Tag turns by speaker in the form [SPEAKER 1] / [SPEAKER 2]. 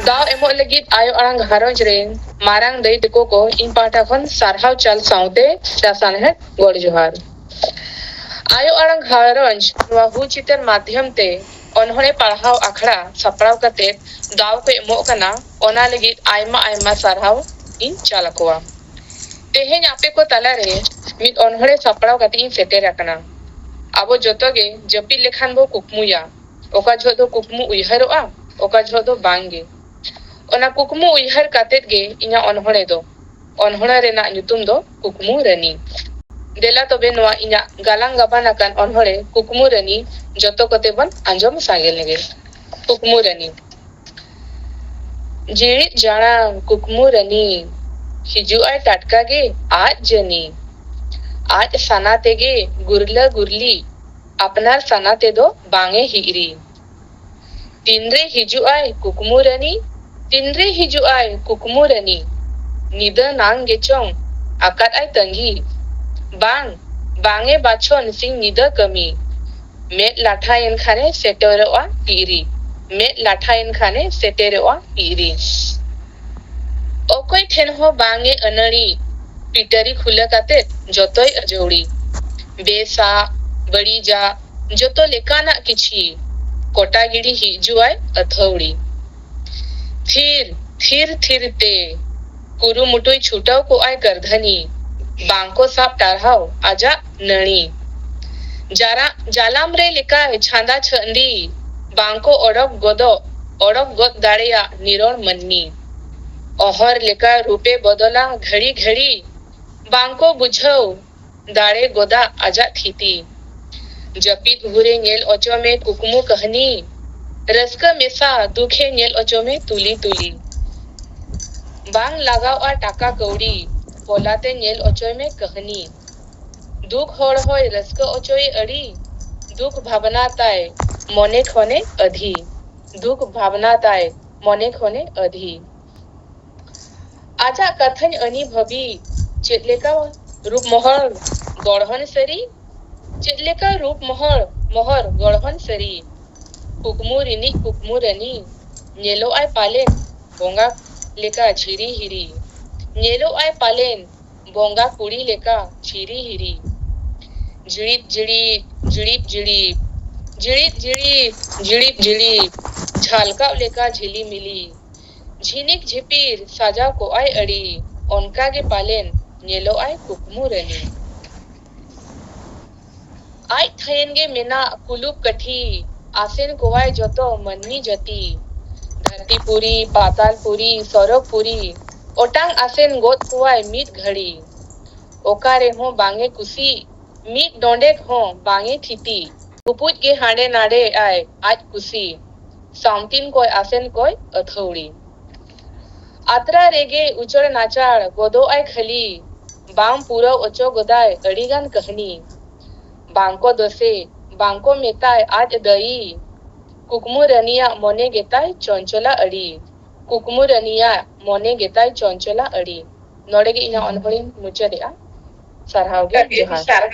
[SPEAKER 1] दाव एमो लगित आयो आरंग घारोज रे मारंग दई दिको को इन पाटा खन सारहाव चाल साउते दासान है गोड़ जोहार आयो आरंग घारोज वाहु चितर माध्यम ते ओनहोने पढ़ाव अखड़ा सपड़ाव कते दाव को एमो कना ओना लगित आयमा आयमा सारहाव इन चालकोवा तेहेन आपे को तला रे मित ओनहोने सपड़ाव कते इन सेटेर रखना आबो जोतोगे जपी लेखान बो कुकमुया ओका झोदो कुकमु उयहरोआ ओका झोदो बांगे ओना कुकमु उयहर कातेत गे इना ओनहोने दो ओनहोना रेना ᱧᱩᱛᱩᱢ दो कुकमु रानी देला तबे नोआ इना गालांग गाबान आकान ओनहोने कुकमु रानी जतो कते बन आंजम सागेल नेगे कुकमु रानी जीवित जाना कुकमु रानी हिजुआय टाटका गे आज जनी आज साना तेगे गुरला गुरली अपनार साना ते दो बांगे हिरी तिनरे हिजुआय कुकमु रानी तिनरे हिजुआय कुकमु रानी निदा नांग गेचों आकात आय तंगी बांग बांगे बाछोन सिंग निदा कमी मेट लाठा इन खाने सेटेरोआ पीरी मेट लाठा इन खाने सेटेरोआ पीरी ओकोय ठेन हो बांगे अनड़ी पिटरी खुला काते जोतोय अजौड़ी बेसा बड़ी जा जोतो लेकाना किछि कोटागिड़ी हिजुआय अथौड़ी थिर थिर थिर ते कुरुमुटुई छुटाव को आय करधनी बांको साप टारहाव आजा नणी जारा जालाम रे लेका छांदा छंदी बांको ओडक गोद दाड़ेया निरोण मन्नी ओहर लेका रूपे बदला घड़ी घड़ी बांको बुझाव दाड़े गोदा आजा थीती जपीत घुरे नेल ओचो में कुकमु कहनी रस्का मेसा दुखे नेल ओचो में तुली तुली बांग लगाव आ टाका कौड़ी पोलाते नेल ओचो में कहनी दुख होड़ होय रस्का ओचोय अड़ी दुख भावना ताय मने खोने अधी दुख भावना ताय मने खोने अधी आजा कथन अनी भबी चेतलेका रूप मोहर गढ़हन सरी चेतलेका रूप मोहर गढ़हन सरी कुकमु रानी नेलो आय पालेन बोंगा लेका झिरी हिरी नेलो आय पालेन बोंगा कुड़ी लेका झिरी हिरी जिड़िप जिड़िप जिड़िप जिड़िप जिड़िप जिड़िप जिड़िप जिड़िप झालका लेका झिली मिली झिनिक झिपीर साजा को आय अड़ी ओनका गे पालेन नेलो आय कुकमु रानी आय थयन गे मेना कुलुप कठी आसेन कोवाय जतो मन्नी जती धरतीपुरी पातालपुरी सौरभपुरी ओटांग आसेन गोद कोवाय मित घड़ी ओकारे हो बांगे कुसी मित डोंडेक हो बांगे थीती उपुज गे हांडे नाडे आय आज कुसी साउंटिन कोय आसेन कोय अथौड़ी आत्रा रेगे उचड़ नाचाड़ गोदो आय खली बाम पूरा ओचो गोदाय अड़ीगान कहनी बांको दसे बांको मेताय आज दई कुकमु रानिया मोने गेताय चंचला अड़ी कुकमु रानिया मोने गेताय चंचला अड़ी नोड़ेगे इना अनहोरिन मुचदेआ सारहाव गे जोहार